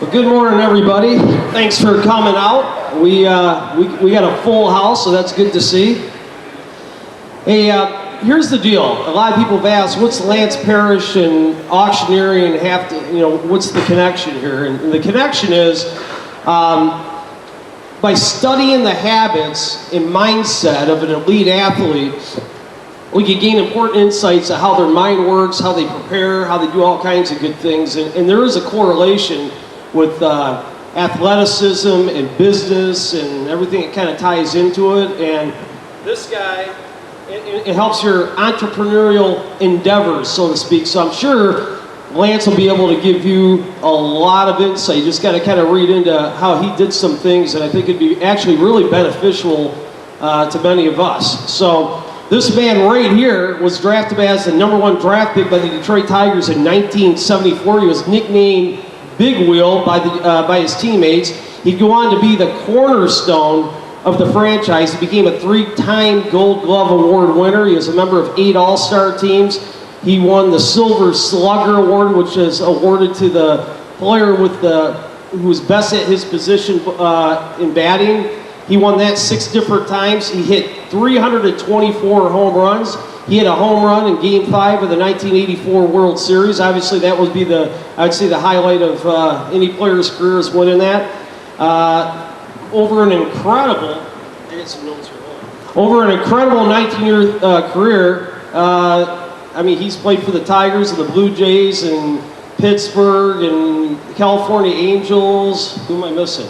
Well, good morning, everybody. Thanks for coming out. We got a full house, so that's good to see. Hey, here's the deal. A lot of people have asked, what's Lance Parrish and auctioneering have to, what's the connection here? And the connection is, by studying the habits and mindset of an elite athlete, we can gain important insights on how their mind works, how they prepare, how they do all kinds of good things. And there is a correlation with athleticism and business and everything that kind of ties into it. And this guy, it helps your entrepreneurial endeavors, so to speak. So I'm sure Lance will be able to give you a lot of insight. You just got to kind of read into how he did some things, and I think it'd be actually really beneficial to many of us. So this man right here was drafted as the #1 draft pick by the Detroit Tigers in 1974. He was nicknamed Big Wheel by his teammates. He'd go on to be the cornerstone of the franchise. He became a 3-time Gold Glove Award winner. He was a member of 8 All-Star teams. He won the Silver Slugger Award, which is awarded to the player who was best at his position in batting. He won that 6 different times. He hit 324 home runs. He had a home run in Game 5 of the 1984 World Series. Obviously, that would be I would say the highlight of any player's career is winning that. Over an incredible 19-year career. He's played for the Tigers and the Blue Jays and Pittsburgh and the California Angels. Who am I missing?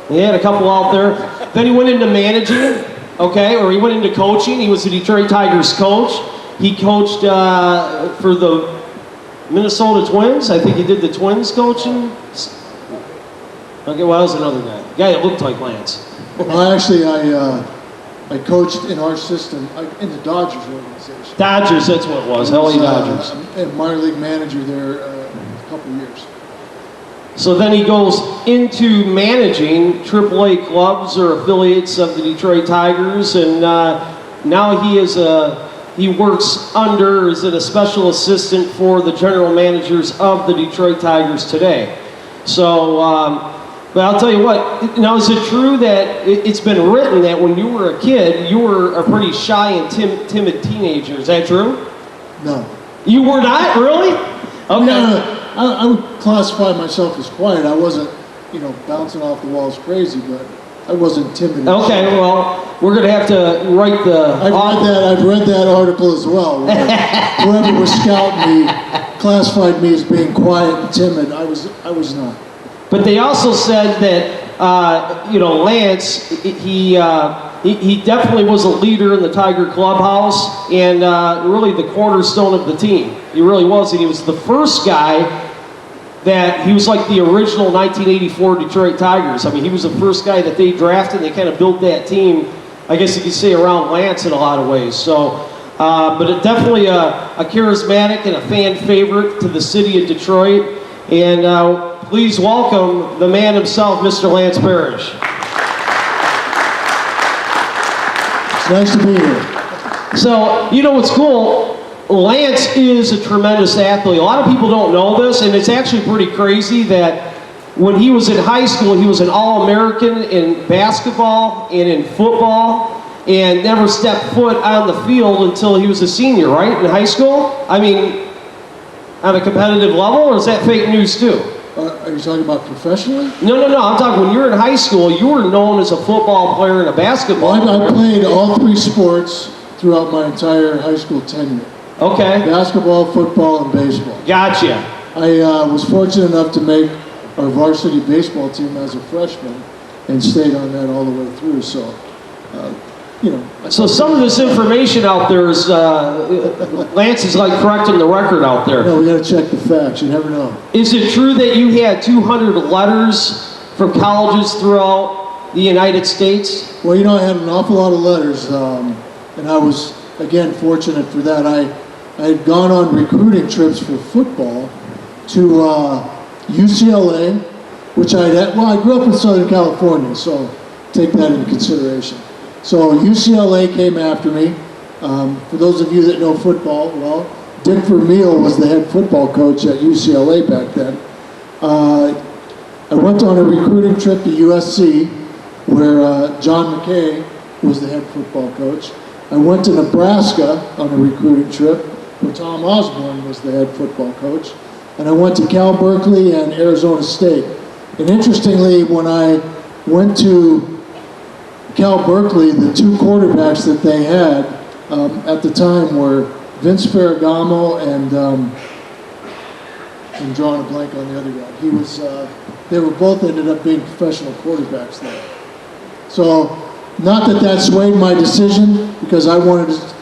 He had a couple out there. Then he went into managing, or he went into coaching. He was the Detroit Tigers coach. He coached for the Minnesota Twins. I think he did the Twins coaching. Okay, well, that was another guy that looked like Lance. Well, actually, I coached in our system in the Dodgers organization. Dodgers, that's what it was. LA Dodgers. And minor league manager there a couple years. So then he goes into managing AAA clubs or affiliates of the Detroit Tigers, and now he works under, is it a special assistant for the general managers of the Detroit Tigers today. So, but I'll tell you what, now is it true that it's been written that when you were a kid, you were a pretty shy and timid teenager? Is that true? No. You were not, really? Okay. No. I would classify myself as quiet. I wasn't, bouncing off the walls crazy, but I wasn't timid. Okay, well, we're going to have to write the... I've read that article as well. Whoever was scouting me classified me as being quiet and timid. I was not. But they also said that, Lance, he definitely was a leader in the Tiger clubhouse and really the cornerstone of the team. He really was, and he was the first guy he was like the original 1984 Detroit Tigers. I mean, he was the first guy that they drafted, and they kind of built that team, I guess you could say, around Lance in a lot of ways. So, but it definitely a charismatic and a fan favorite to the city of Detroit. And please welcome the man himself, Mr. Lance Parrish. It's nice to be here. So, what's cool? Lance is a tremendous athlete. A lot of people don't know this, and it's actually pretty crazy that when he was in high school, he was an All-American in basketball and in football, and never stepped foot on the field until he was a senior, right, in high school? I mean, on a competitive level, or is that fake news too? Are you talking about professionally? No. I'm talking when you were in high school, you were known as a football player and a basketball player. I played all 3 sports throughout my entire high school tenure. Okay. Basketball, football, and baseball. Gotcha. I was fortunate enough to make our varsity baseball team as a freshman and stayed on that all the way through. So, So some of this information out there is, Lance is like correcting the record out there. No, we got to check the facts. You never know. Is it true that you had 200 letters from colleges throughout the United States? Well, I had an awful lot of letters, and I was, again, fortunate for that. I had gone on recruiting trips for football to UCLA, which I grew up in Southern California, so take that into consideration. So UCLA came after me. For those of you that know football, Dick Vermeil was the head football coach at UCLA back then. went on a recruiting trip to USC, where John McKay was the head football coach. I went to Nebraska on a recruiting trip, where Tom Osborne was the head football coach. And I went to Cal Berkeley and Arizona State. And interestingly, when I went to Cal Berkeley, the two quarterbacks that they had at the time were Vince Ferragamo and I'm drawing a blank on the other guy. He was, they were both ended up being professional quarterbacks there. So, not that that swayed my decision, because I wanted to,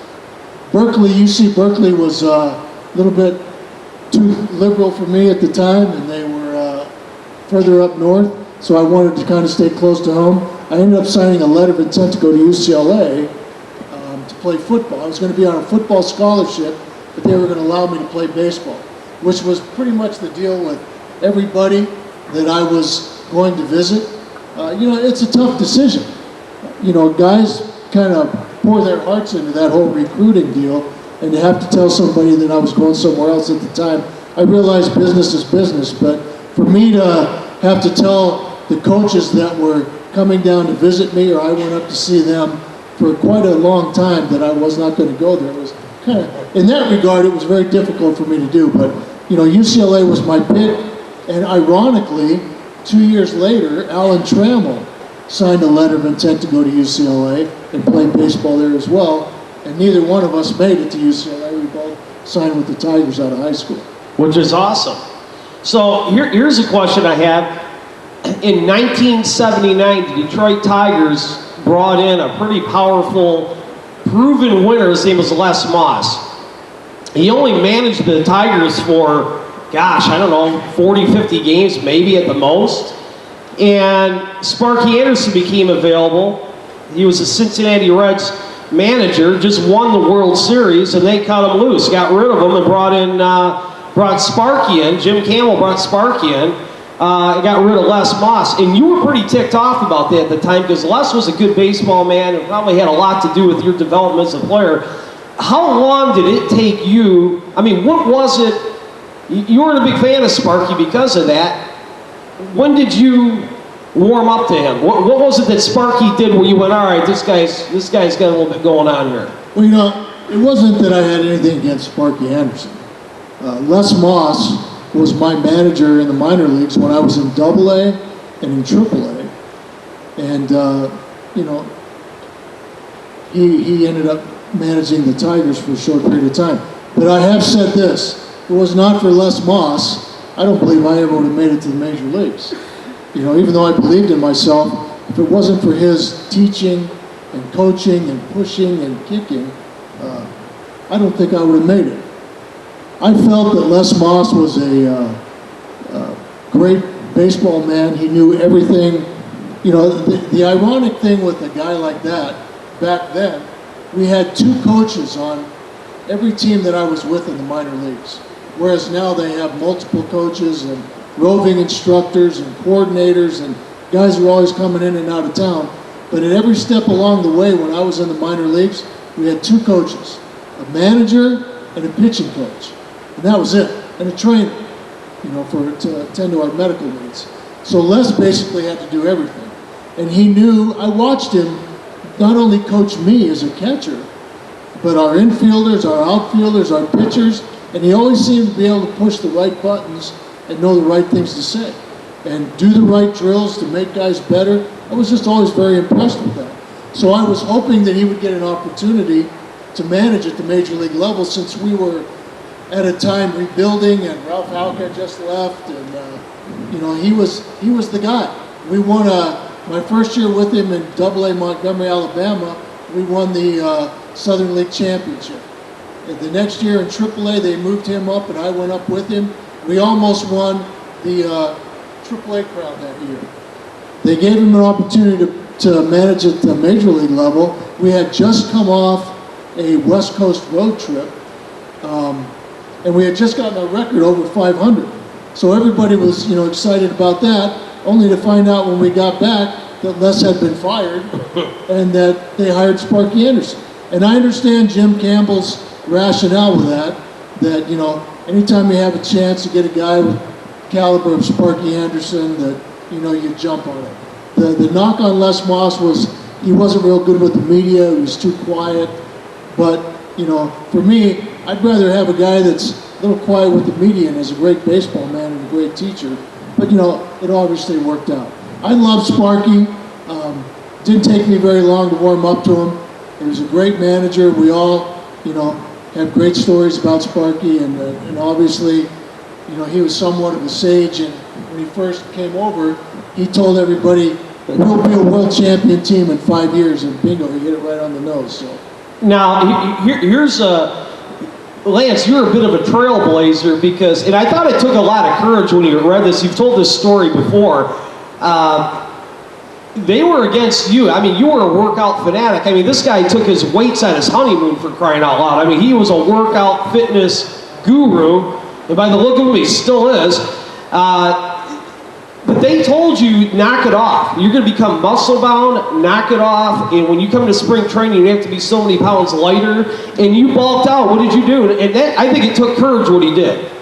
UC Berkeley was a little bit too liberal for me at the time, and they were further up north, so I wanted to kind of stay close to home. I ended up signing a letter of intent to go to UCLA to play football. I was going to be on a football scholarship, but they were going to allow me to play baseball, which was pretty much the deal with everybody that I was going to visit. You know, it's a tough decision. You know, guys kind of pour their hearts into that whole recruiting deal, and to have to tell somebody that I was going somewhere else at the time, I realized business is business, but for me to have to tell the coaches that were coming down to visit me, or I went up to see them for quite a long time, that I was not going to go there, it was kind of, in that regard, it was very difficult for me to do. But, you know, UCLA was my pick, and ironically, 2 years later, Alan Trammell signed a letter of intent to go to UCLA and play baseball there as well, and neither one of us made it to UCLA. We both signed with the Tigers out of high school. Which is awesome. So here's a question I have. In 1979, the Detroit Tigers brought in a pretty powerful, proven winner. His name was Les Moss. He only managed the Tigers for, gosh, I don't know, 40, 50 games, maybe at the most. And Sparky Anderson became available. He was a Cincinnati Reds manager, just won the World Series, and they cut him loose, got rid of him, and brought Sparky in. Jim Campbell brought Sparky in, and got rid of Les Moss. And you were pretty ticked off about that at the time, because Les was a good baseball man and probably had a lot to do with your development as a player. How long did it take you? I mean, what was it? You weren't a big fan of Sparky because of that. When did you warm up to him? What was it that Sparky did where you went, all right, this guy's got a little bit going on here? Well, you know, it wasn't that I had anything against Sparky Anderson. Les Moss was my manager in the minor leagues when I was in AA and in AAA. And, you know, he ended up managing the Tigers for a short period of time. But I have said this, if it was not for Les Moss, I don't believe I ever would have made it to the major leagues. You know, even though I believed in myself, if it wasn't for his teaching and coaching and pushing and kicking, I don't think I would have made it. I felt that Les Moss was a great baseball man. He knew everything. You know, the ironic thing with a guy like that, back then, we had two coaches on every team that I was with in the minor leagues. Whereas now they have multiple coaches and roving instructors and coordinators and guys who are always coming in and out of town. But at every step along the way when I was in the minor leagues, we had two coaches, a manager and a pitching coach. And that was it, and a trainer, you know, to attend to our medical needs. So Les basically had to do everything. And he knew, I watched him not only coach me as a catcher, but our infielders, our outfielders, our pitchers, and he always seemed to be able to push the right buttons and know the right things to say and do the right drills to make guys better. I was just always very impressed with that. So I was hoping that he would get an opportunity to manage at the major league level, since we were at a time rebuilding and Ralph Houck had just left, and you know, he was the guy. We won my first year with him in AA Montgomery, Alabama. We won the Southern League Championship. And the next year in AAA, they moved him up, and I went up with him. We almost won the AAA crown that year. They gave him an opportunity to manage at the major league level. We had just come off a West Coast road trip, and we had just gotten a record over 500. So everybody was, you know, excited about that, only to find out when we got back that Les had been fired and that they hired Sparky Anderson. And I understand Jim Campbell's rationale with that, you know, anytime you have a chance to get a guy with the caliber of Sparky Anderson that you jump on it. The knock on Les Moss was he wasn't real good with the media. He was too quiet. But, for me, I'd rather have a guy that's a little quiet with the media and is a great baseball man and a great teacher. But, it obviously worked out. I love Sparky. Didn't take me very long to warm up to him. He was a great manager. We all, have great stories about Sparky. And obviously, he was somewhat of a sage. And when he first came over, he told everybody, we'll be a world champion team in 5 years. And bingo, he hit it right on the nose. So. Now, here's Lance, you're a bit of a trailblazer because, and I thought it took a lot of courage when you read this. You've told this story before. They were against you. I mean, you were a workout fanatic. I mean, this guy took his weights on his honeymoon, for crying out loud. I mean, he was a workout fitness guru, and by the look of him, he still is. But they told you, knock it off. You're going to become muscle bound, knock it off, and when you come to spring training, you have to be so many pounds lighter, and you bulked out. What did you do? And that, I think it took courage what he did.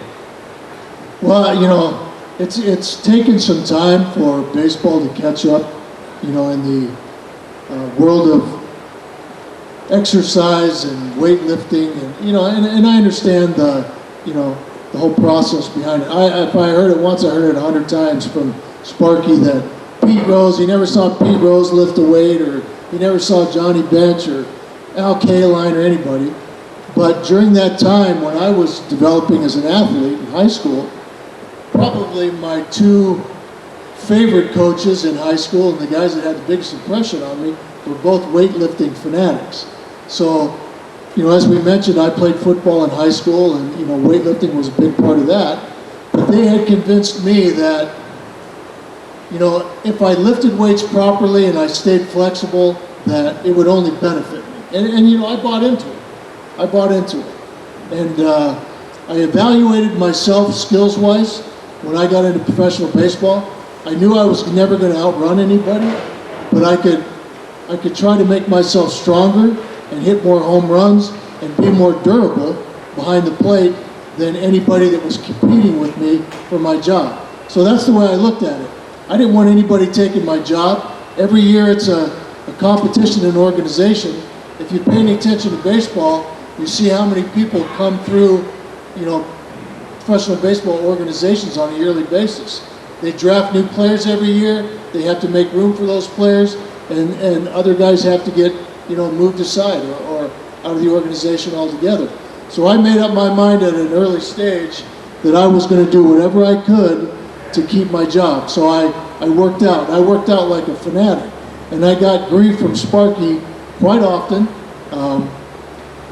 Well, it's taken some time for baseball to catch up, in the world of exercise and weightlifting, and I understand the whole process behind it. If I heard it once, I heard it 100 times from Sparky that Pete Rose, he never saw Pete Rose lift a weight, or he never saw Johnny Bench or Al Kaline or anybody. But during that time when I was developing as an athlete in high school, probably my two favorite coaches in high school and the guys that had the biggest impression on me were both weightlifting fanatics. So, as we mentioned, I played football in high school, and weightlifting was a big part of that. But they had convinced me that, if I lifted weights properly and I stayed flexible, that it would only benefit me. And I bought into it. And I evaluated myself skills-wise when I got into professional baseball. I knew I was never going to outrun anybody, but I could try to make myself stronger and hit more home runs and be more durable behind the plate than anybody that was competing with me for my job. So that's the way I looked at it. I didn't want anybody taking my job. Every year it's a competition and organization. If you're paying attention to baseball, you see how many people come through, professional baseball organizations on a yearly basis. They draft new players every year. They have to make room for those players, and other guys have to get, moved aside or out of the organization altogether. So I made up my mind at an early stage that I was going to do whatever I could to keep my job. So I worked out. I worked out like a fanatic, and I got grief from Sparky quite often.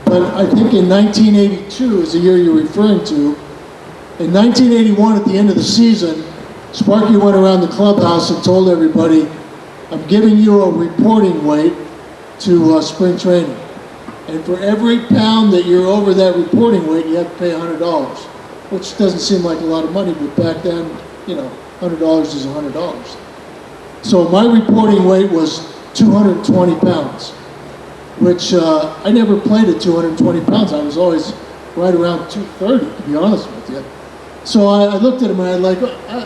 But I think in 1982 is the year you're referring to. In 1981, at the end of the season, Sparky went around the clubhouse and told everybody, I'm giving you a reporting weight to spring training. And for every pound that you're over that reporting weight, you have to pay $100, which doesn't seem like a lot of money, but back then, $100 is $100. So my reporting weight was 220 pounds, which I never played at 220 pounds. I was always right around 230, to be honest with you. So I looked at him and I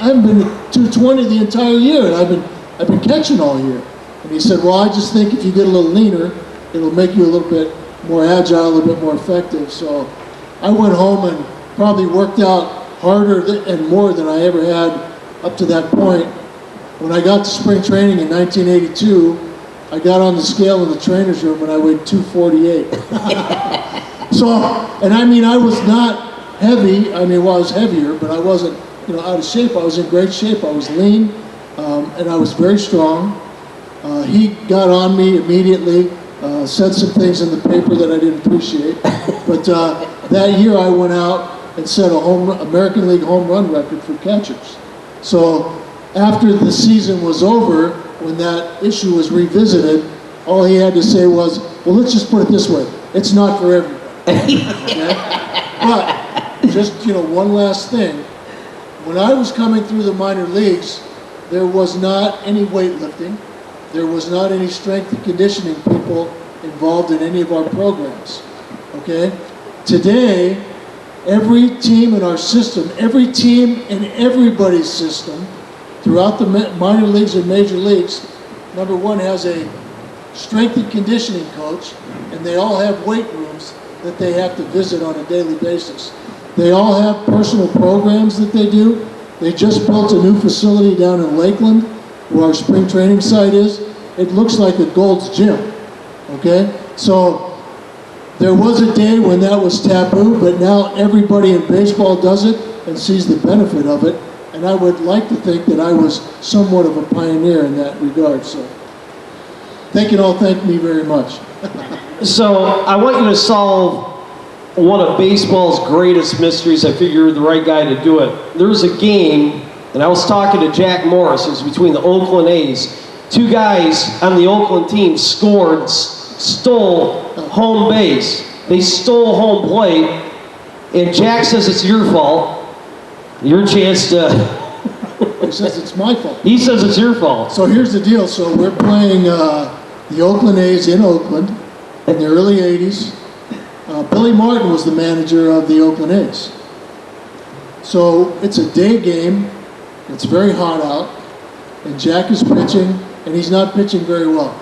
haven't been at 220 the entire year, and I've been catching all year. And he said, well, I just think if you get a little leaner, it'll make you a little bit more agile, a little bit more effective. So I went home and probably worked out harder and more than I ever had up to that point. When I got to spring training in 1982, I got on the scale in the trainer's room and I weighed 248. So, and I was not heavy. I was heavier, but I wasn't, out of shape. I was in great shape. I was lean, and I was very strong. He got on me immediately, said some things in the paper that I didn't appreciate. But that year I went out and set a American League home run record for catchers. So after the season was over, when that issue was revisited, all he had to say was, well, let's just put it this way, it's not for everybody. Okay? But just, one last thing. When I was coming through the minor leagues, there was not any weightlifting. There was not any strength and conditioning people involved in any of our programs. Okay? Today, every team in our system, every team in everybody's system, throughout the minor leagues and major leagues, number one has a strength and conditioning coach, and they all have weight rooms that they have to visit on a daily basis. They all have personal programs that they do. They just built a new facility down in Lakeland, where our spring training site is. It looks like a Gold's Gym, okay? So there was a day when that was taboo, but now everybody in baseball does it and sees the benefit of it. And I would like to think that I was somewhat of a pioneer in that regard. So they can all thank me very much. So I want you to solve one of baseball's greatest mysteries. I figure you're the right guy to do it. There's a game, and I was talking to Jack Morris, it was between the Oakland A's. Two guys on the Oakland team stole home base. They stole home plate, and Jack says it's your fault. Your chance to... He says it's my fault. He says it's your fault. So here's the deal. So we're playing the Oakland A's in Oakland in the early 80s. Billy Martin was the manager of the Oakland A's. So it's a day game. It's very hot out. And Jack is pitching, and he's not pitching very well.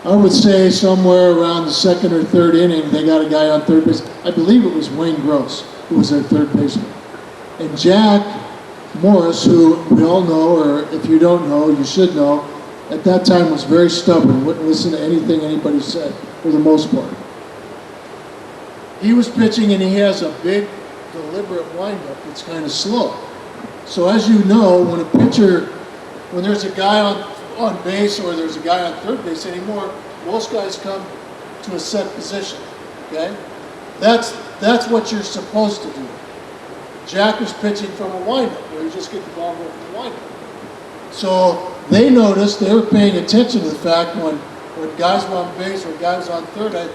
I would say somewhere around the second or third inning, they got a guy on third base. I believe it was Wayne Gross, who was their third baseman. And Jack Morris, who we all know, or if you don't know, you should know, at that time was very stubborn, wouldn't listen to anything anybody said, for the most part. He was pitching, and he has a big, deliberate windup that's kind of slow. So as you know, when a pitcher, when there's a guy on base or there's a guy on third base anymore, most guys come to a set position, okay? That's what you're supposed to do. Jack was pitching from a windup, where you just get the ball going from the windup. So they noticed, they were paying attention to the fact when guys were on base or guys on third,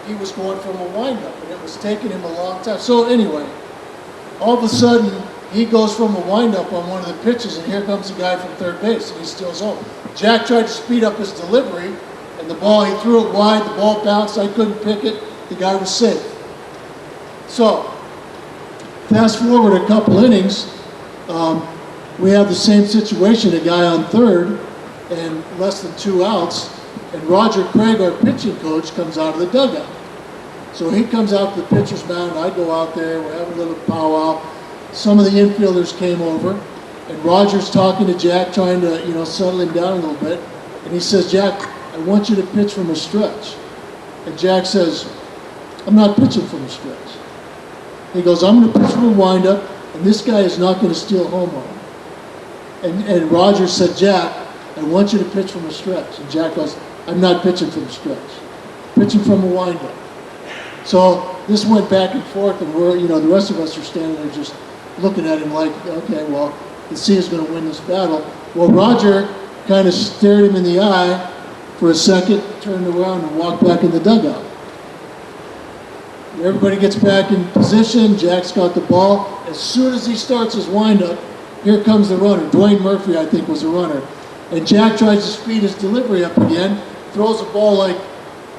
he was going from a windup, and it was taking him a long time. So anyway, all of a sudden, he goes from a windup on one of the pitches, and here comes the guy from third base, and he steals home. Jack tried to speed up his delivery, and the ball, he threw it wide, the ball bounced, I couldn't pick it, the guy was safe. So, fast forward a couple innings, we have the same situation, a guy on third, and less than 2 outs, and Roger Craig, our pitching coach, comes out of the dugout. So he comes out to the pitcher's mound, I go out there, we're having a little powwow. Some of the infielders came over, and Roger's talking to Jack, trying to, settle him down a little bit. And he says, Jack, I want you to pitch from a stretch. And Jack says, I'm not pitching from a stretch. He goes, I'm going to pitch from a windup, and this guy is not going to steal home run. And Roger said, Jack, I want you to pitch from a stretch. And Jack goes, I'm not pitching from a stretch. Pitching from a windup. So this went back and forth, and we're, the rest of us are standing there just looking at him like, okay, well, let's see who's going to win this battle. Well, Roger kind of stared him in the eye for a second, turned around and walked back in the dugout. Everybody gets back in position. Jack's got the ball. As soon as he starts his windup, here comes the runner. Dwayne Murphy, I think, was the runner. And Jack tries to speed his delivery up again, throws the ball like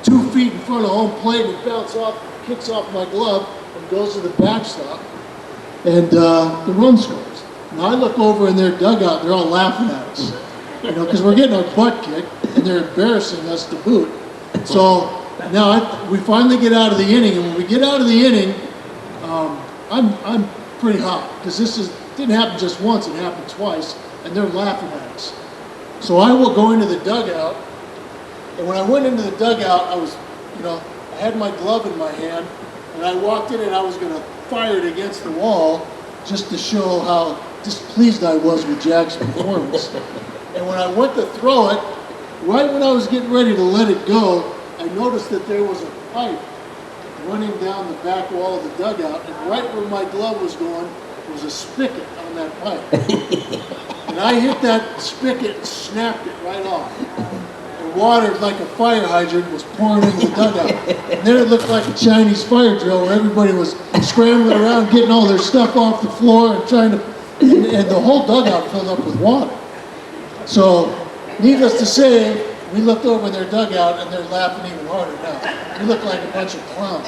2 feet in front of home plate, and it bounces off, kicks off my glove, and goes to the backstop. And the run scores. Now I look over in their dugout, they're all laughing at us, because we're getting our butt kicked, and they're embarrassing us to boot. So now we finally get out of the inning, and when we get out of the inning, I'm pretty hot, because didn't happen just once, it happened twice, and they're laughing at us. So I will go into the dugout, and when I went into the dugout, I was, I had my glove in my hand, and I walked in and I was going to fire it against the wall just to show how displeased I was with Jack's performance. And when I went to throw it, right when I was getting ready to let it go, I noticed that there was a pipe running down the back wall of the dugout, and right where my glove was going was a spigot on that pipe. And I hit that spigot and snapped it right off. And water, like a fire hydrant, was pouring into the dugout. And then it looked like a Chinese fire drill where everybody was scrambling around, getting all their stuff off the floor and trying to, and the whole dugout filled up with water. So, needless to say, we looked over in their dugout and they're laughing even harder now. We look like a bunch of clowns.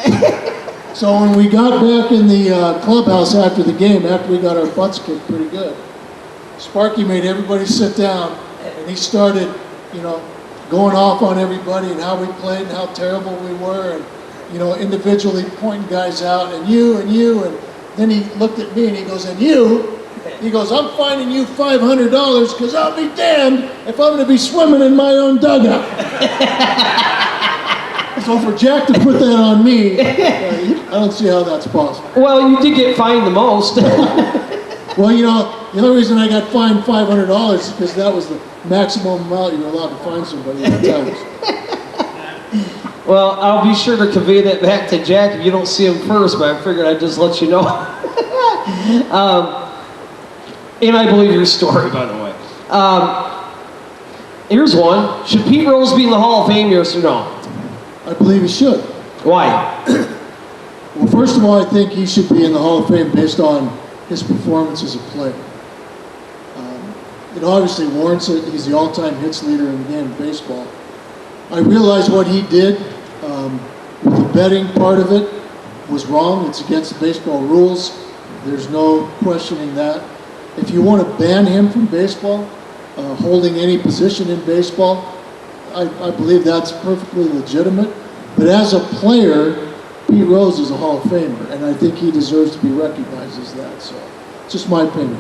So when we got back in the clubhouse after the game, after we got our butts kicked pretty good, Sparky made everybody sit down, and he started, going off on everybody and how we played and how terrible we were, and individually pointing guys out, and you, and then he looked at me and he goes, and you? He goes, I'm finding you $500 because I'll be damned if I'm going to be swimming in my own dugout. So for Jack to put that on me, I don't see how that's possible. Well, you did get fined the most. Well, the only reason I got fined $500 is because that was the maximum amount you were allowed to fine somebody at times. Well, I'll be sure to convey that back to Jack if you don't see him first, but I figured I'd just let you know. And I believe your story, by the way. Here's one. Should Pete Rose be in the Hall of Fame, yes or no? I believe he should. Why? Well, first of all, I think he should be in the Hall of Fame based on his performance as a player. It obviously warrants it. He's the all-time hits leader in the game of baseball. I realize what he did with the betting part of it was wrong. It's against the baseball rules. There's no questioning that. If you want to ban him from baseball, holding any position in baseball, I believe that's perfectly legitimate. But as a player, Pete Rose is a Hall of Famer, and I think he deserves to be recognized as that. So, just my opinion.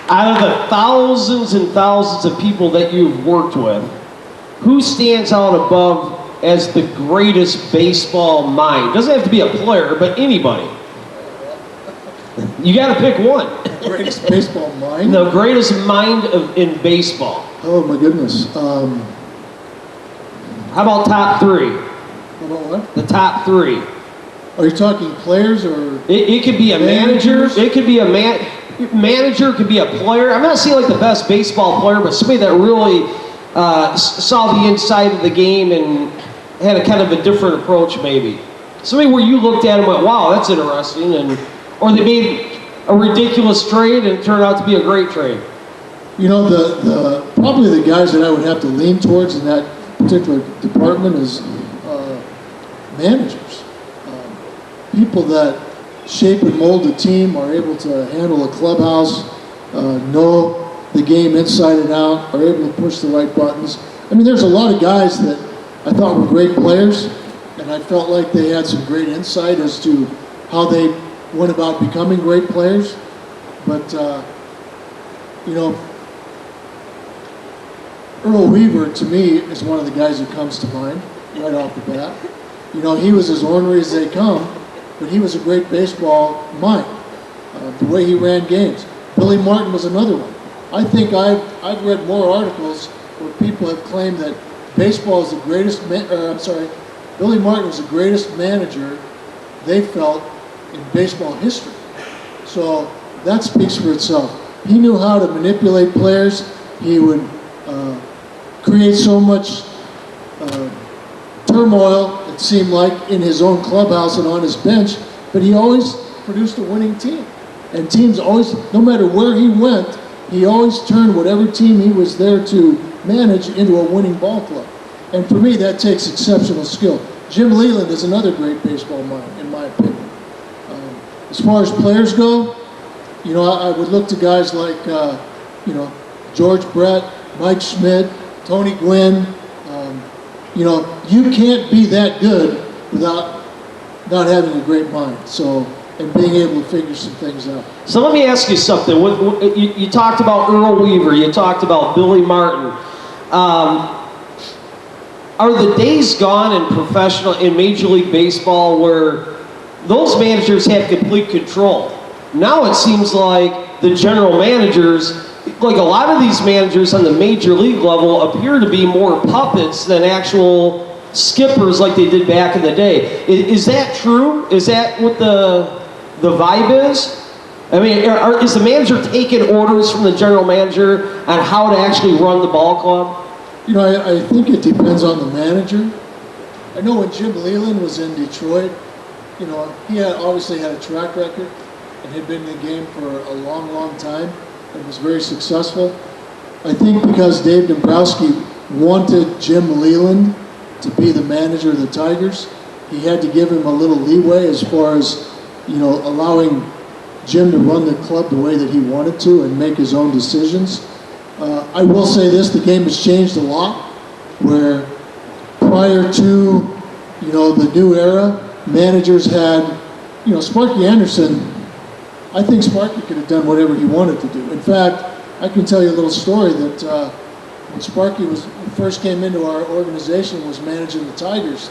Out of the thousands and thousands of people that you've worked with, who stands out above as the greatest baseball mind? Doesn't have to be a player, but anybody. You got to pick one. Greatest baseball mind? The greatest mind in baseball. Oh my goodness. How about top three? How about what? The top three. Are you talking players or? It could be a manager. It could be a manager. Could be a player. I'm not saying like the best baseball player, but somebody that really saw the inside of the game and had a kind of a different approach, maybe. Somebody where you looked at and went, "Wow, that's interesting," or they made a ridiculous trade and it turned out to be a great trade. Probably the guys that I would have to lean towards in that particular department is managers. People that shape and mold a team, are able to handle a clubhouse, know the game inside and out, are able to push the right buttons. I mean, there's a lot of guys that I thought were great players, and I felt like they had some great insight as to how they went about becoming great players. But, Earl Weaver, to me, is one of the guys who comes to mind right off the bat. He was as ornery as they come, but he was a great baseball mind. The way he ran games. Billy Martin was another one. I think I've read more articles where people have claimed that baseball is the greatest, Billy Martin was the greatest manager they felt in baseball history. So that speaks for itself. He knew how to manipulate players. He would create so much turmoil, it seemed like, in his own clubhouse and on his bench, but he always produced a winning team. And teams always, no matter where he went, he always turned whatever team he was there to manage into a winning ball club. And for me, that takes exceptional skill. Jim Leland is another great baseball mind, in my opinion. As far as players go, I would look to guys like, George Brett, Mike Schmidt, Tony Gwynn. You can't be that good without not having a great mind. And being able to figure some things out. So let me ask you something. You talked about Earl Weaver. You talked about Billy Martin. Are the days gone in Major League Baseball where those managers have complete control? Now it seems like the general managers, like a lot of these managers on the Major League level, appear to be more puppets than actual skippers like they did back in the day. Is that true? Is that what the vibe is? I mean, is the manager taking orders from the general manager on how to actually run the ball club? I think it depends on the manager. I know when Jim Leland was in Detroit, he obviously had a track record and had been in the game for a long, long time and was very successful. I think because Dave Dombrowski wanted Jim Leland to be the manager of the Tigers. He had to give him a little leeway as far as, allowing Jim to run the club the way that he wanted to and make his own decisions. I will say this, the game has changed a lot, where prior to, the new era, managers had, Sparky Anderson, I think Sparky could have done whatever he wanted to do. In fact, I can tell you a little story that when Sparky first came into our organization, was managing the Tigers,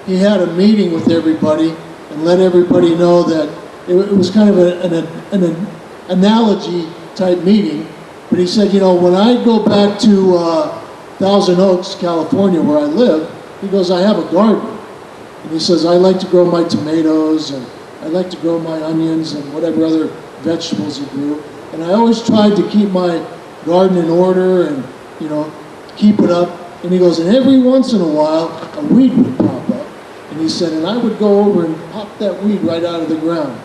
he had a meeting with everybody and let everybody know that it was kind of an analogy type meeting. But he said, when I go back to Thousand Oaks, California, where I live, he goes, I have a garden. And he says, I like to grow my tomatoes, and I like to grow my onions and whatever other vegetables he grew. And I always tried to keep my garden in order and, keep it up. And he goes, and every once in a while, a weed would pop up. And he said, and I would go over and pop that weed right out of the ground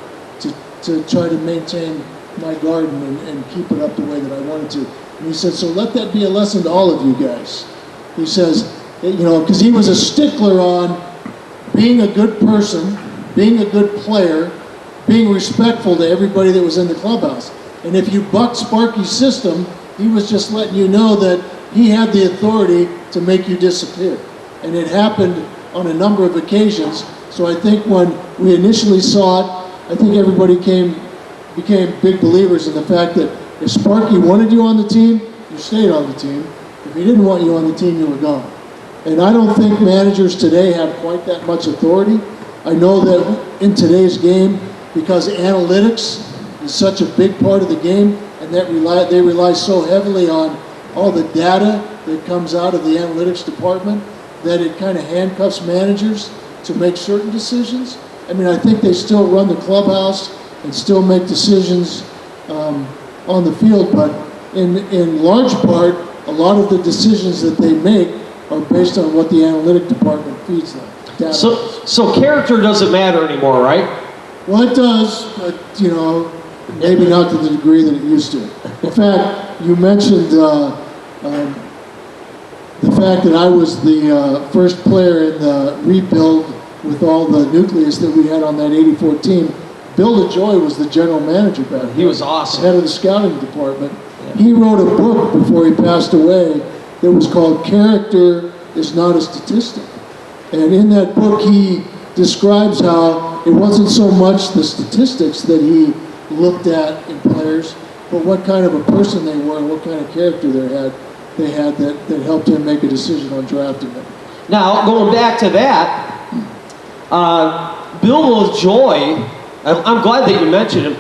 to try to maintain my garden and keep it up the way that I wanted to. And he said, so let that be a lesson to all of you guys. He says, because he was a stickler on being a good person, being a good player, being respectful to everybody that was in the clubhouse. And if you bucked Sparky's system, he was just letting you know that he had the authority to make you disappear. And it happened on a number of occasions. So I think when we initially saw it, I think everybody became big believers in the fact that if Sparky wanted you on the team, you stayed on the team. If he didn't want you on the team, you were gone. And I don't think managers today have quite that much authority. I know that in today's game, because analytics is such a big part of the game, and that they rely so heavily on all the data that comes out of the analytics department, that it kind of handcuffs managers to make certain decisions. I mean, I think they still run the clubhouse and still make decisions on the field, but in large part, a lot of the decisions that they make are based on what the analytic department feeds them. So character doesn't matter anymore, right? Well, it does, but maybe not to the degree that it used to. In fact, you mentioned the fact that I was the first player in the rebuild with all the nucleus that we had on that '84 team. Bill DeJoy was the general manager back then. He was awesome. Head of the scouting department. Yeah. He wrote a book before he passed away that was called Character is Not a Statistic. And in that book, he describes how it wasn't so much the statistics that he looked at in players, but what kind of a person they were and what kind of character they had that helped him make a decision on drafting them. Now, going back to that, Bill LaJoy, I'm glad that you mentioned him.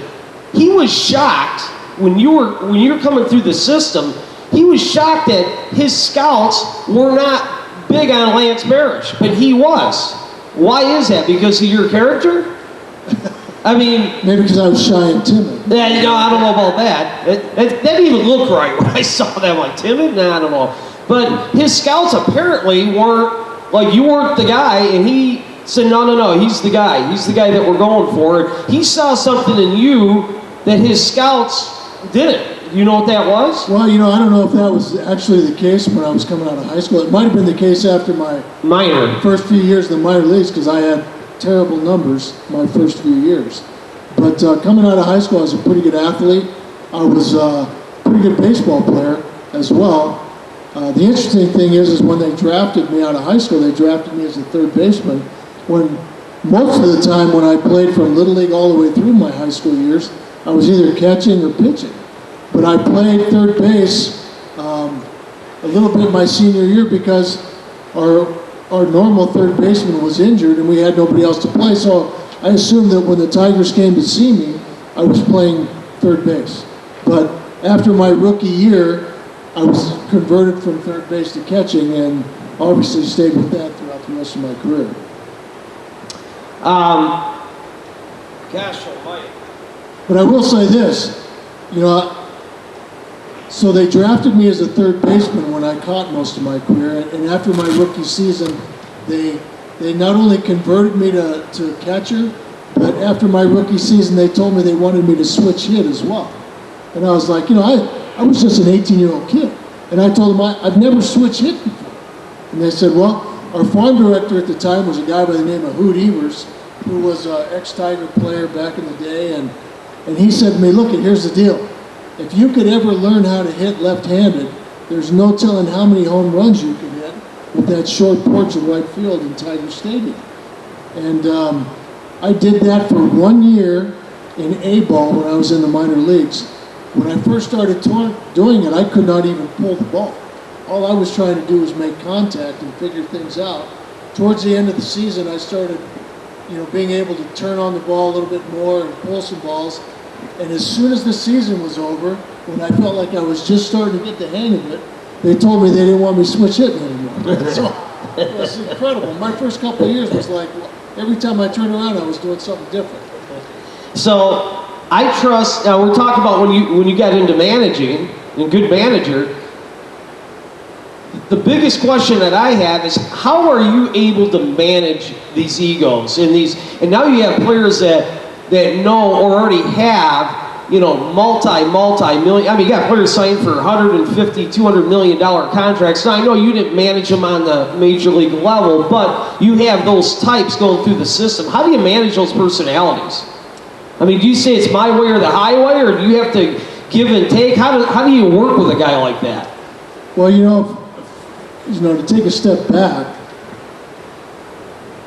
He was shocked when you were coming through the system. He was shocked that his scouts were not big on Lance Parrish, but he was. Why is that? Because of your character? I mean, maybe because I was shy and timid. Yeah, I don't know about that. That didn't even look right when I saw that. I'm like, timid? Nah, I don't know. But his scouts apparently weren't, like, you weren't the guy, and he said, no, he's the guy. He's the guy that we're going for. He saw something in you that his scouts didn't. You know what that was? Well, I don't know if that was actually the case when I was coming out of high school. It might have been the case after my first few years in the minor leagues, because I had terrible numbers my first few years. But coming out of high school, I was a pretty good athlete. I was a pretty good baseball player as well. The interesting thing is when they drafted me out of high school, they drafted me as a third baseman. When most of the time when I played from Little League all the way through my high school years, I was either catching or pitching. But I played third base a little bit my senior year because our normal third baseman was injured and we had nobody else to play. So I assumed that when the Tigers came to see me, I was playing third base. But after my rookie year, I was converted from third base to catching and obviously stayed with that throughout the rest of my career. Gosh almighty. But I will say this, so they drafted me as a third baseman when I caught most of my career, and after my rookie season, they not only converted me to catcher, but after my rookie season, they told me they wanted me to switch hit as well. And I was like, I was just an 18-year-old kid, and I told them I've never switched hit before. And they said, well, our farm director at the time was a guy by the name of Hoot Evers, who was an ex-Tiger player back in the day, and he said to me, look, here's the deal. If you could ever learn how to hit left-handed, there's no telling how many home runs you could hit with that short porch in right field in Tiger Stadium. And I did that for 1 year in A-ball when I was in the minor leagues. When I first started doing it, I could not even pull the ball. All I was trying to do was make contact and figure things out. Towards the end of the season, I started, being able to turn on the ball a little bit more and pull some balls. And as soon as the season was over, when I felt like I was just starting to get the hang of it, they told me they didn't want me switch hitting anymore. So it was incredible. My first couple of years was like, every time I turned around, I was doing something different. So I trust. We're talking about when you got into managing and good manager. The biggest question that I have is how are you able to manage these egos and and now you have players that know or already have multi-million. I mean, you got players signed for $150, $200 million contracts. Now I know you didn't manage them on the major league level, but you have those types going through the system. How do you manage those personalities? I mean, do you say it's my way or the highway, or do you have to give and take? How do you work with a guy like that? Well, to take a step back,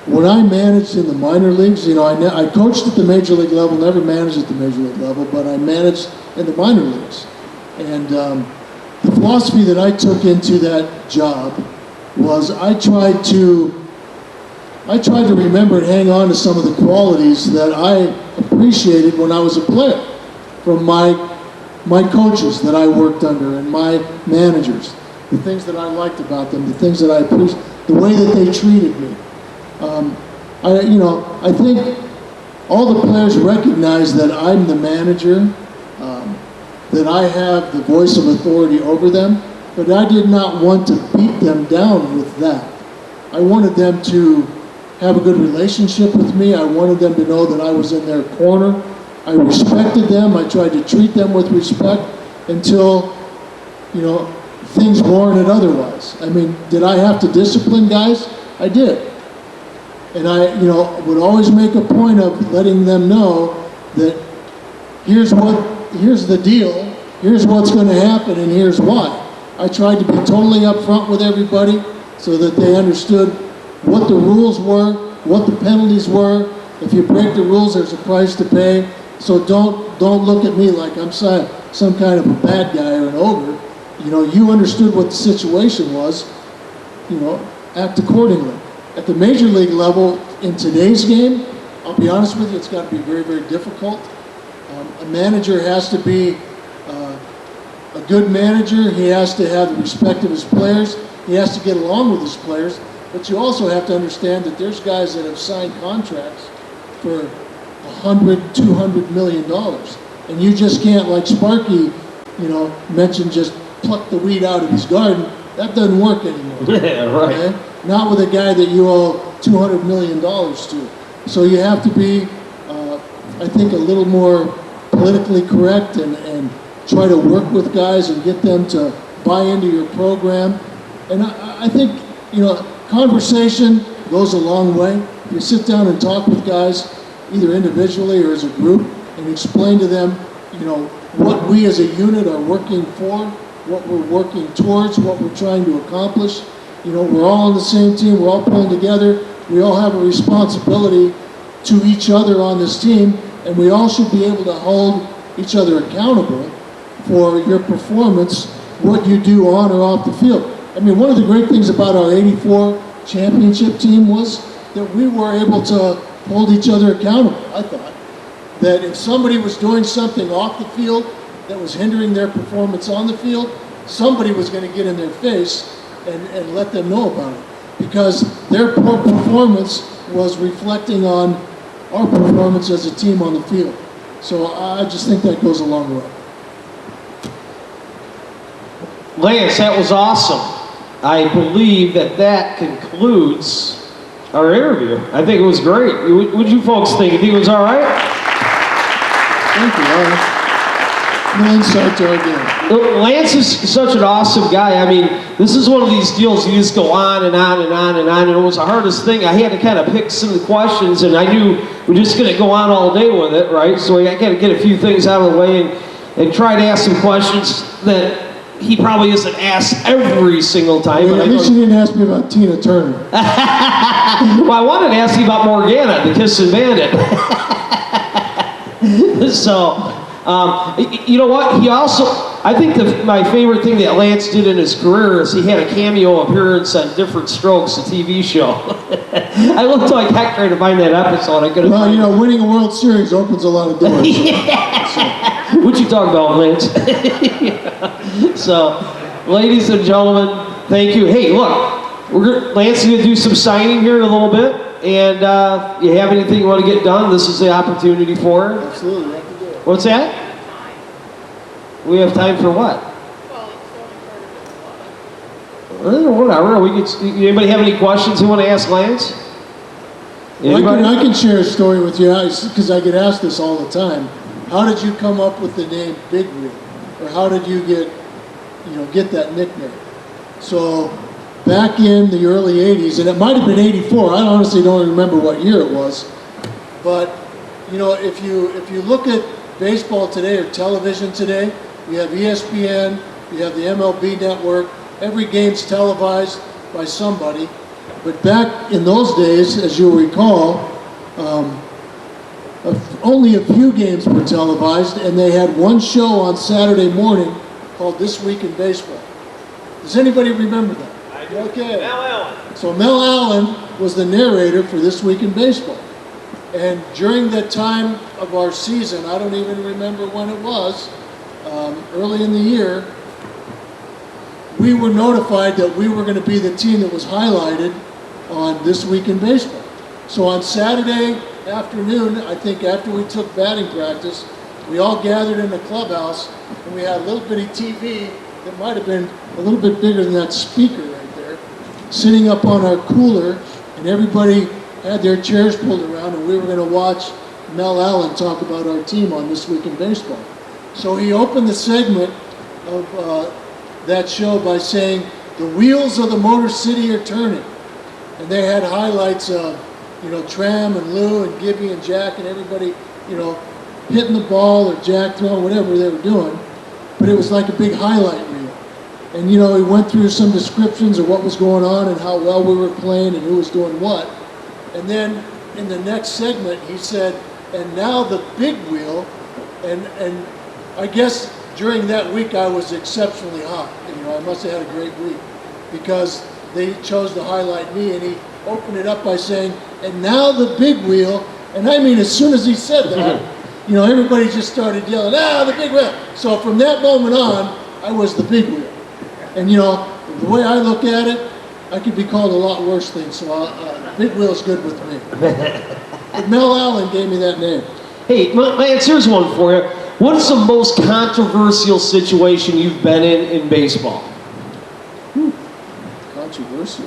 when I managed in the minor leagues, I coached at the major league level, never managed at the major league level, but I managed in the minor leagues. And the philosophy that I took into that job was I tried to remember and hang on to some of the qualities that I appreciated when I was a player from my coaches that I worked under and my managers, the things that I liked about them, the things that I appreciated, the way that they treated me. I think all the players recognize that I'm the manager, that I have the voice of authority over them, but I did not want to beat them down with that. I wanted them to have a good relationship with me. I wanted them to know that I was in their corner. I respected them. I tried to treat them with respect until, things warranted otherwise. I mean, did I have to discipline guys? I did. And I, would always make a point of letting them know that here's the deal, here's what's going to happen, and here's why. I tried to be totally upfront with everybody so that they understood what the rules were, what the penalties were. If you break the rules, there's a price to pay. So don't look at me like I'm some kind of a bad guy or an ogre. You understood what the situation was. Act accordingly. At the major league level, in today's game, I'll be honest with you, it's got to be very, very difficult. A manager has to be a good manager. He has to have the respect of his players. He has to get along with his players. But you also have to understand that there's guys that have signed contracts for $100, $200 million. And you just can't, like Sparky, mentioned, just pluck the weed out of his garden. That doesn't work anymore. Yeah, right. Okay? Not with a guy that you owe $200 million to. So you have to be, I think, a little more politically correct and try to work with guys and get them to buy into your program. And I think, conversation goes a long way. You sit down and talk with guys, either individually or as a group, and explain to them, what we as a unit are working for, what we're working towards, what we're trying to accomplish. We're all on the same team, we're all pulling together, we all have a responsibility to each other on this team, and we all should be able to hold each other accountable for your performance, what you do on or off the field. I mean, one of the great things about our '84 championship team was that we were able to hold each other accountable, I thought. That if somebody was doing something off the field that was hindering their performance on the field, somebody was going to get in their face and let them know about it. Because their poor performance was reflecting on our performance as a team on the field. So I just think that goes a long way. Lance, that was awesome. I believe that concludes our interview. I think it was great. What did you folks think? You think it was all right? Thank you, Larry. no insight to our game. Lance is such an awesome guy. I mean, this is one of these deals you just go on and on and on and on, and it was the hardest thing. I had to kind of pick some of the questions, and I knew we're just going to go on all day with it, right? So I got to get a few things out of the way and try to ask some questions that he probably isn't asked every single time. Well, at least you didn't ask me about Tina Turner. Well, I wanted to ask you about Morgana, the Kissing Bandit. So, you know what? He also, I think my favorite thing that Lance did in his career is he had a cameo appearance on Different Strokes, a TV show. I looked like heck trying to find that episode. I couldn't. Well, you know, winning a World Series opens a lot of doors. So. What you talking about, Lance? So, ladies and gentlemen, thank you. Hey, look, Lance is going to do some signing here in a little bit, and you have anything you want to get done, this is the opportunity for it. Absolutely, I can do it. What's that? We have time for what? Whatever. Anybody have any questions you want to ask Lance? Well, I can share a story with you because I get asked this all the time. How did you come up with the name Big Wheel, or how did you get that nickname? So back in the early '80s, and it might have been '84. I honestly don't remember what year it was, but you know, if you look at baseball today or television today, you have ESPN, you have the MLB network. Every game's televised by somebody. But back in those days, as you'll recall, only a few games were televised, and they had one show on Saturday morning called This Week in Baseball. Does anybody remember that? I do. Okay. Mel Allen. So Mel Allen was the narrator for This Week in Baseball. And during the time of our season, I don't even remember when it was, early in the year, we were notified that we were going to be the team that was highlighted on This Week in Baseball. So on Saturday afternoon, I think after we took batting practice, we all gathered in the clubhouse, and we had a little bitty TV that might have been a little bit bigger than that speaker right there, sitting up on our cooler, and everybody had their chairs pulled around, and we were going to watch Mel Allen talk about our team on This Week in Baseball. So he opened the segment of that show by saying, "The wheels of the Motor City are turning." And they had highlights of, Tram and Lou and Gibby and Jack and everybody, hitting the ball or Jack throwing, whatever they were doing. But it was like a big highlight reel. And, he went through some descriptions of what was going on and how well we were playing and who was doing what. And then in the next segment, he said, "And now the big wheel." And I guess during that week, I was exceptionally hot. I must have had a great week because they chose to highlight me, and he opened it up by saying, "And now the big wheel." And I mean, as soon as he said that, everybody just started yelling, "Ah, the big wheel." So from that moment on, I was the big wheel. And the way I look at it, I could be called a lot worse things. So big wheel's good with me. But Mel Allen gave me that name. Hey, Lance, here's one for you. What is the most controversial situation you've been in baseball? Controversial.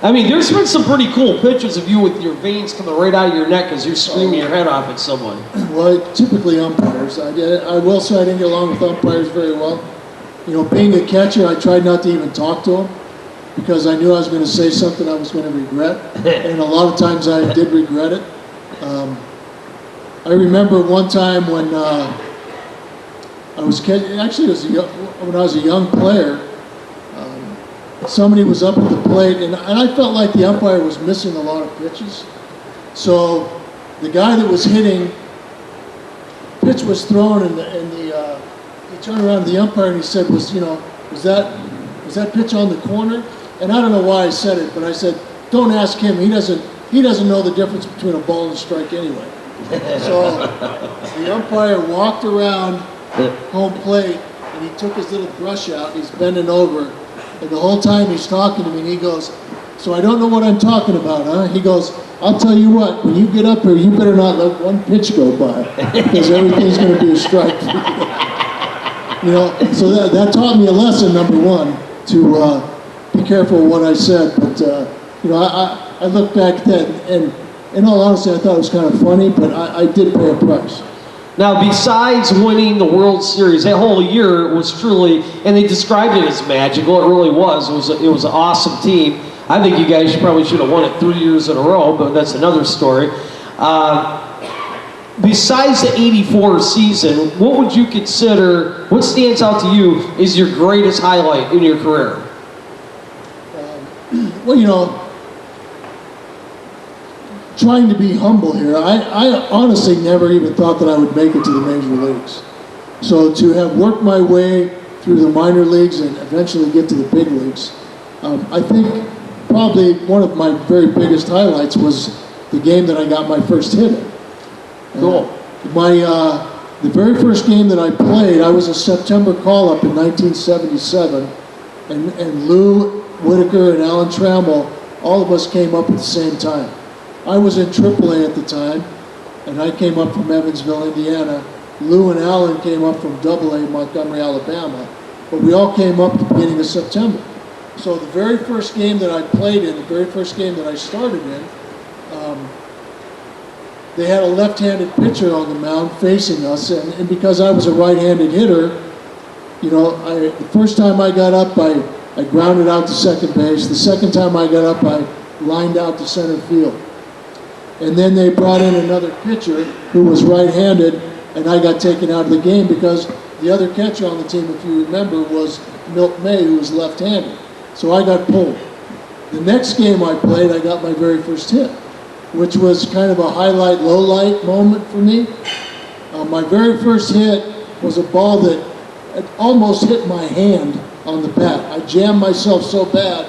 I mean, there's been some pretty cool pictures of you with your veins coming right out of your neck as you're screaming your head off at someone. Well, typically umpires. I will say I didn't get along with umpires very well. Being a catcher, I tried not to even talk to them because I knew I was going to say something I was going to regret. And a lot of times I did regret it. I remember one time when I was catching, actually it was when I was a young player, somebody was up at the plate, and I felt like the umpire was missing a lot of pitches. So the guy that was hitting, pitch was thrown, and he turned around to the umpire and he said, was that pitch on the corner? And I don't know why I said it, but I said, "Don't ask him. He doesn't know the difference between a ball and a strike anyway." So the umpire walked around home plate, and he took his little brush out, and he's bending over, and the whole time he's talking to me, and he goes, "So I don't know what I'm talking about, huh?" He goes, "I'll tell you what, when you get up here, you better not let one pitch go by, because everything's going to be a strike for you." So that taught me a lesson, number one, to be careful of what I said. But I look back at that, and in all honesty, I thought it was kind of funny, but I did pay a price. Now, besides winning the World Series, that whole year was truly, and they described it as magical. It really was. It was an awesome team. I think you guys probably should have won it 3 years in a row, but that's another story. Besides the '84 season, what would you consider, what stands out to you is your greatest highlight in your career? Well, you know, trying to be humble here, I honestly never even thought that I would make it to the major leagues. So to have worked my way through the minor leagues and eventually get to the big leagues, I think probably one of my very biggest highlights was the game that I got my first hit in. Cool. The very first game that I played, I was a September call-up in 1977, and Lou Whitaker and Alan Trammell, all of us came up at the same time. I was in AAA at the time, and I came up from Evansville, Indiana. Lou and Alan came up from AA, Montgomery, Alabama, but we all came up at the beginning of September. So the very first game that I played in, the very first game that I started in, they had a left-handed pitcher on the mound facing us, and because I was a right-handed hitter, you know, the first time I got up, I grounded out to second base. The second time I got up, I lined out to center field. And then they brought in another pitcher who was right-handed, and I got taken out of the game because the other catcher on the team, if you remember, was Milt May, who was left-handed. So I got pulled. The next game I played, I got my very first hit, which was kind of a highlight, low-light moment for me. My very first hit was a ball that almost hit my hand on the bat. I jammed myself so bad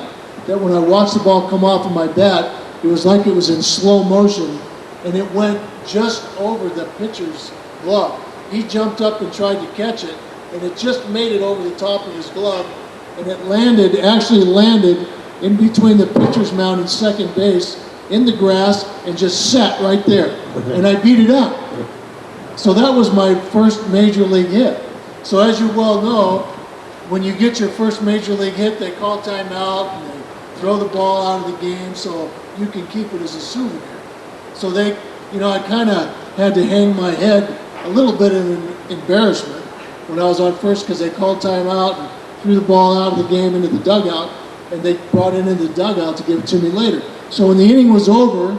that when I watched the ball come off of my bat, it was like it was in slow motion, and it went just over the pitcher's glove. He jumped up and tried to catch it, and it just made it over the top of his glove, and it actually landed in between the pitcher's mound and second base in the grass and just sat right there. And I beat it up. So that was my first major league hit. So as you well know, when you get your first major league hit, they call timeout and they throw the ball out of the game so you can keep it as a souvenir. So they, you know, I kind of had to hang my head a little bit in embarrassment when I was on first because they called timeout and threw the ball out of the game into the dugout, and they brought it into the dugout to give it to me later. So when the inning was over,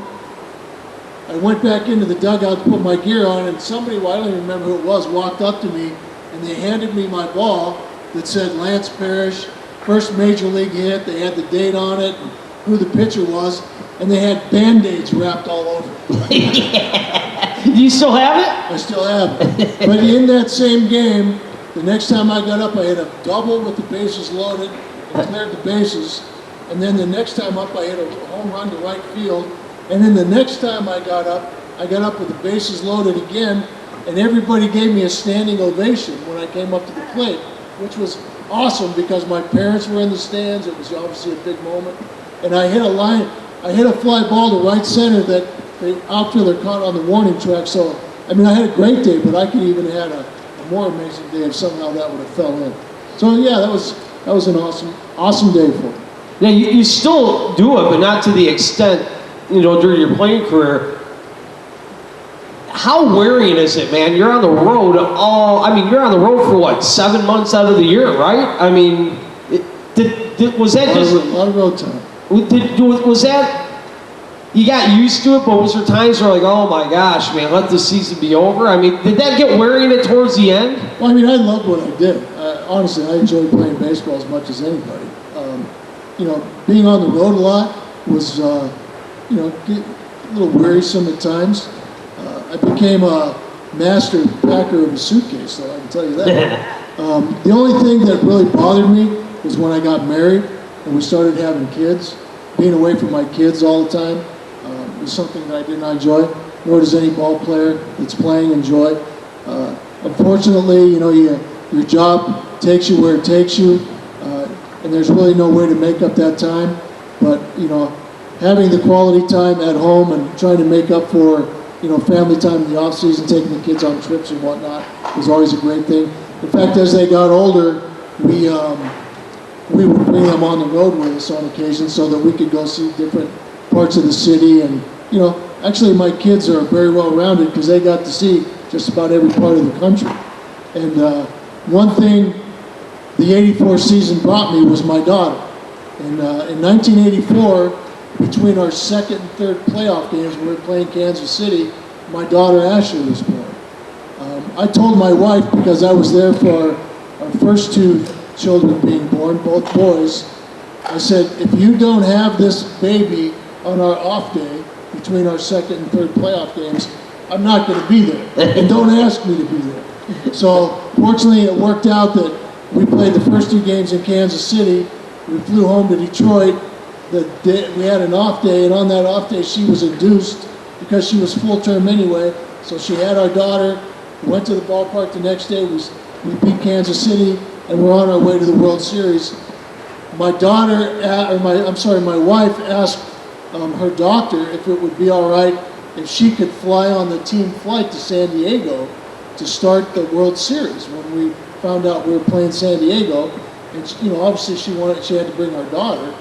I went back into the dugout to put my gear on, and somebody, well, I don't even remember who it was, walked up to me, and they handed me my ball that said Lance Parrish, first major league hit. They had the date on it, and who the pitcher was, and they had Band-Aids wrapped all over it. Yeah. Do you still have it? I still have it. But in that same game, the next time I got up, I hit a double with the bases loaded and cleared the bases. And then the next time up, I hit a home run to right field. And then the next time I got up with the bases loaded again, and everybody gave me a standing ovation when I came up to the plate, which was awesome because my parents were in the stands. It was obviously a big moment. And I hit a fly ball to right center that the outfielder caught on the warning track. So, I mean, I had a great day, but I could even have had a more amazing day if somehow that would have fell in. So yeah, that was an awesome day for me. Now, you still do it, but not to the extent, you know, during your playing career. How wearying is it, man? You're on the road you're on the road for what, 7 months out of the year, right? I mean, was that just... A lot of road time. Was that... You got used to it, but was there times where like, oh my gosh, man, let the season be over? I mean, did that get wearing towards the end? Well, I mean, I loved what I did. Honestly, I enjoyed playing baseball as much as anybody. You know, being on the road a lot was, you know, a little wearisome at times. I became a master packer of a suitcase, though, I can tell you that. The only thing that really bothered me was when I got married and we started having kids. Being away from my kids all the time was something that I did not enjoy, nor does any ball player that's playing enjoy. Unfortunately, you know, your job takes you where it takes you, and there's really no way to make up that time. But, you know, having the quality time at home and trying to make up for, you know, family time in the off season, taking the kids on trips and whatnot was always a great thing. In fact, as they got older, we would bring them on the road with us on occasion so that we could go see different parts of the city. And, you know, actually my kids are very well rounded because they got to see just about every part of the country. And one thing the '84 season brought me was my daughter. And in 1984, between our second and third playoff games, when we were playing Kansas City, my daughter Ashley was born. I told my wife, because I was there for our first two children being born, both boys, I said, if you don't have this baby on our off day between our second and third playoff games, I'm not going to be there. And don't ask me to be there. So fortunately, it worked out that we played the first two games in Kansas City. We flew home to Detroit. We had an off day, and on that off day, she was induced because she was full term anyway. So she had our daughter. We went to the ballpark the next day. We beat Kansas City, and we're on our way to the World Series. My wife asked her doctor if it would be all right if she could fly on the team flight to San Diego to start the World Series. When we found out we were playing San Diego, and obviously she had to bring our daughter.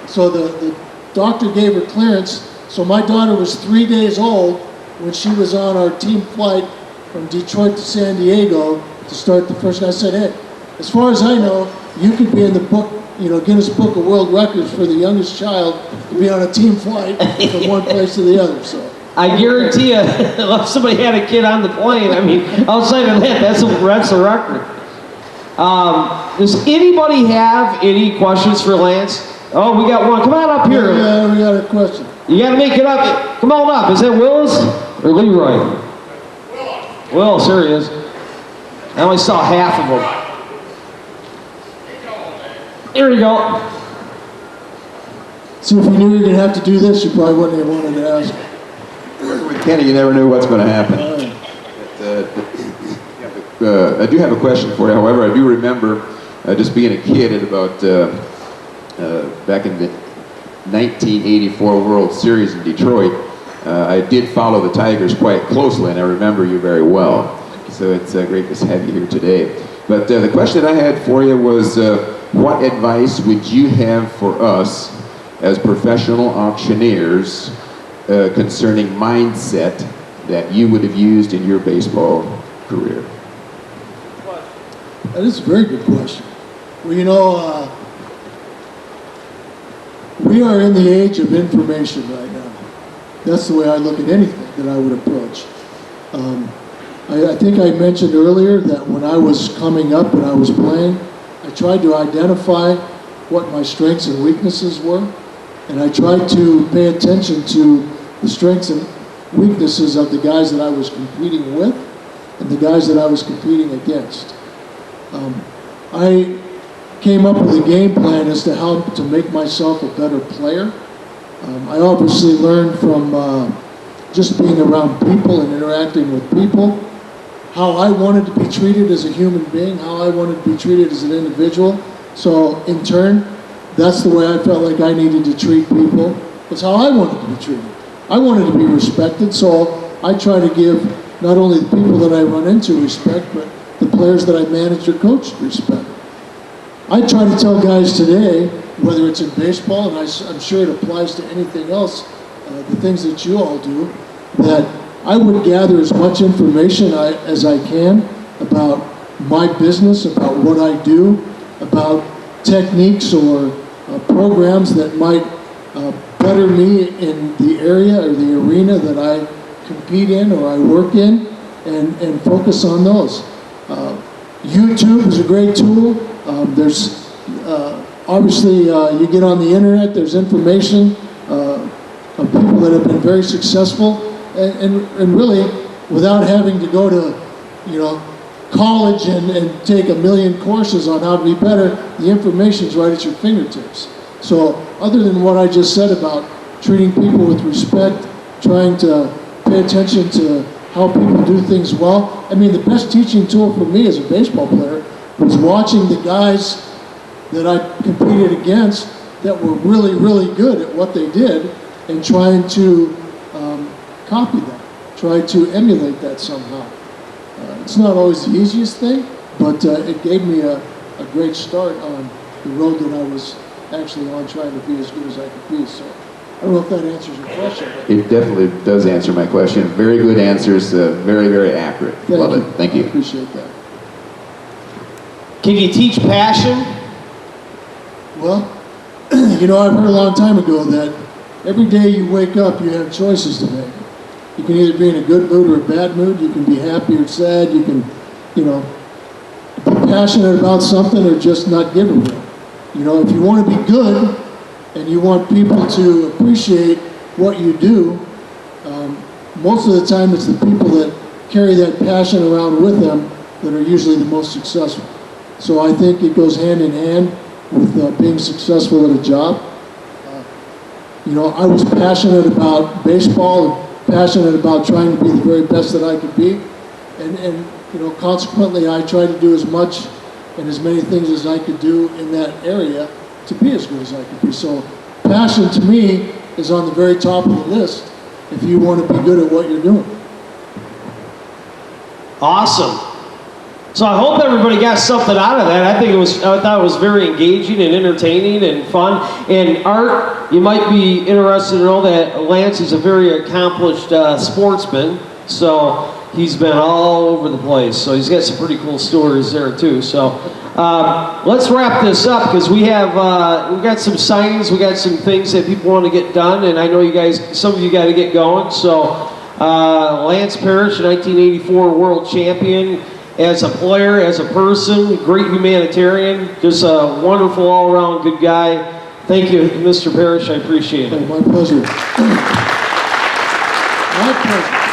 So the doctor gave her clearance. So my daughter was 3 days old when she was on our team flight from Detroit to San Diego to start the first. I said, hey, as far as I know, you could be in the book, Guinness Book of World Records for the youngest child to be on a team flight from one place to the other. So I guarantee you, if somebody had a kid on the plane, outside of that, that's a record. Does anybody have any questions for Lance? Oh, we got one. Come on up here. Yeah, we got a question. You got to make it up. Come on up. Is that Willis or Leroy? Willis, there he is. I only saw half of them. There you go. See, if you knew you were going to have to do this, you probably wouldn't have wanted to ask. With Kenny, you never knew what's going to happen. I do have a question for you. However, I do remember just being a kid at about back in the 1984 World Series in Detroit. I did follow the Tigers quite closely, and I remember you very well. So it's great to have you here today. But the question I had for you was, what advice would you have for us as professional auctioneers concerning mindset that you would have used in your baseball career? That is a very good question. Well, we are in the age of information right now. That's the way I look at anything that I would approach. I think I mentioned earlier that when I was coming up and I was playing, I tried to identify what my strengths and weaknesses were, and I tried to pay attention to the strengths and weaknesses of the guys that I was competing with and the guys that I was competing against. I came up with a game plan as to how to make myself a better player. I obviously learned from just being around people and interacting with people, how I wanted to be treated as a human being, how I wanted to be treated as an individual. So in turn, that's the way I felt like I needed to treat people, was how I wanted to be treated. I wanted to be respected, so I try to give not only the people that I run into respect, but the players that I manage or coach respect. I try to tell guys today, whether it's in baseball, and I'm sure it applies to anything else, the things that you all do, that I would gather as much information as I can about my business, about what I do, about techniques or programs that might better me in the area or the arena that I compete in or I work in, and focus on those. YouTube is a great tool. There's obviously you get on the internet, there's information of people that have been very successful, and really without having to go to college and take a million courses on how to be better, the information's right at your fingertips. So other than what I just said about treating people with respect, trying to pay attention to how people do things well, the best teaching tool for me as a baseball player was watching the guys that I competed against that were really, really good at what they did and trying to copy that, try to emulate that somehow. It's not always the easiest thing, but it gave me a great start on the road that I was actually on trying to be as good as I could be. So I don't know if that answers your question. But It definitely does answer my question. Very good answers, very, very accurate. Love it. Thank I you. appreciate that. Can you teach passion? Well, you know, I've heard a long time ago that every day you wake up, you have choices to make. You can either be in a good mood or a bad mood. You can be happy or sad. You can, you know, be passionate about something or just not give a rip. You know, if you want to be good and you want people to appreciate what you do, most of the time it's the people that carry that passion around with them that are usually the most successful. So I think it goes hand in hand with being successful at a job. You know, I was passionate about baseball, passionate about trying to be the very best that I could be, and you know, consequently, I tried to do as much and as many things as I could do in that area to be as good as I could be. So, passion to me is on the very top of the list if you want to be good at what you're doing. Awesome. So I hope everybody got something out of that. I thought it was very engaging and entertaining and fun. And Art, you might be interested to know that Lance is a very accomplished sportsman. So he's been all over the place. So he's got some pretty cool stories there too. So let's wrap this up because we got some signings, we got some things that people want to get done, and I know you guys, some of you got to get going. So Lance Parrish, 1984 world champion. As a player, as a person, great humanitarian, just a wonderful all-around good guy. Thank you, Mr. Parrish. I appreciate it. My pleasure. My pleasure.